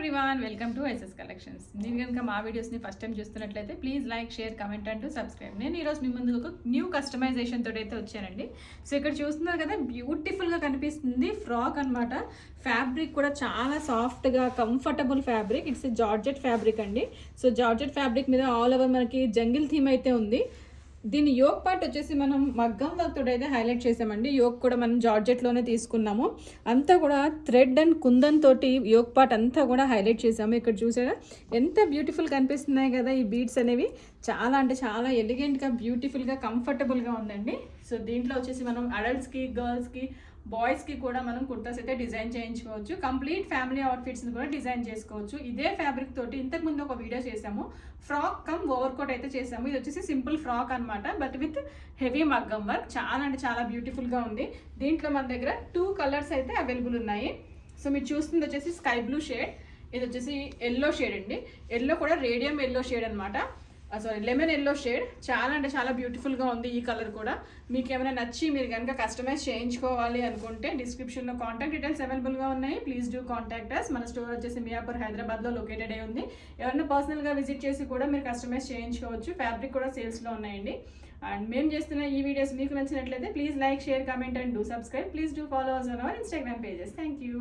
Everyone, welcome to SS collections. నేను కనుక మా వీడియోస్ని ఫస్ట్ టైం చూస్తున్నట్లయితే please like, share, comment and subscribe. నేను ఈరోజు మీ ముందు ఒక న్యూ కస్టమైజేషన్ తోటి అయితే వచ్చానండి. సో ఇక్కడ చూస్తున్నారు కదా, బ్యూటిఫుల్గా కనిపిస్తుంది ఫ్రాక్ అనమాట. ఫ్యాబ్రిక్ కూడా చాలా సాఫ్ట్గా comfortable fabric. It's georgette fabric అండి. సో జార్జెట్ ఫ్యాబ్రిక్ మీద ఆల్ ఓవర్ మనకి జంగిల్ థీమ్ అయితే ఉంది. దీని యోక్ పార్ట్ వచ్చేసి మనం మగ్గం వర్క్ తోటి అయితే హైలైట్ చేసామండి. యోక్ కూడా మనం జార్జెట్లోనే తీసుకున్నాము. అంతా కూడా థ్రెడ్ అండ్ కుందన్ తోటి యోక్ పార్ట్ అంతా కూడా హైలైట్ చేసాము. ఇక్కడ చూసారా ఎంత బ్యూటిఫుల్ కనిపిస్తున్నాయి కదా ఈ బీడ్స్ అనేవి. చాలా అంటే చాలా ఎలిగెంట్గా, బ్యూటిఫుల్గా, కంఫర్టబుల్గా ఉందండి. సో దీంట్లో వచ్చేసి మనం అడల్ట్స్కి, గర్ల్స్కి, బాయ్స్కి కూడా మనం కుర్తాస్ అయితే డిజైన్ చేయించుకోవచ్చు. కంప్లీట్ ఫ్యామిలీ అవుట్ఫిట్స్ని కూడా డిజైన్ చేసుకోవచ్చు. ఇదే ఫ్యాబ్రిక్ తోటి ఇంతకుముందు ఒక వీడియో చేసాము, ఫ్రాక్ కమ్ ఓవర్ కోట్ అయితే చేసాము. ఇది వచ్చేసి సింపుల్ ఫ్రాక్ అనమాట, బట్ విత్ హెవీ మగ్గం వర్క్. చాలా అంటే చాలా బ్యూటిఫుల్గా ఉంది. దీంట్లో మన దగ్గర 2 కలర్స్ అయితే అవైలబుల్ ఉన్నాయి. సో మీరు చూస్తుంది వచ్చేసి స్కై బ్లూ షేడ్, ఇది వచ్చేసి ఎల్లో షేడ్ అండి. ఎల్లో కూడా రేడియం ఎల్లో షేడ్ అనమాట, సారీ లెమన్ ఎల్లో షేడ్. చాలా అంటే చాలా బ్యూటిఫుల్గా ఉంది ఈ కలర్ కూడా. మీకు ఏమైనా నచ్చి మీరు కనుక కస్టమైజ్ చేయించుకోవాలి అనుకుంటే డిస్క్రిప్షన్లో కాంటాక్ట్ డీటెయిల్స్ అవైలబుల్గా ఉన్నాయి. Please do contact us. మన స్టోర్ వచ్చేసి మియాపూర్, హైదరాబాద్లో లొకేటెడ్ అయి ఉంది. ఎవరైనా పర్సనల్గా విజిట్ చేసి కూడా మీరు కస్టమైజ్ చేయించుకోవచ్చు. ఫ్యాబ్రిక్ కూడా సేల్స్లో ఉన్నాయండి. అండ్ మేము చేస్తున్న ఈ వీడియోస్ మీకు నచ్చినట్లయితే please like, share, comment and do subscribe. Please do follow us on our Instagram pages. Thank you.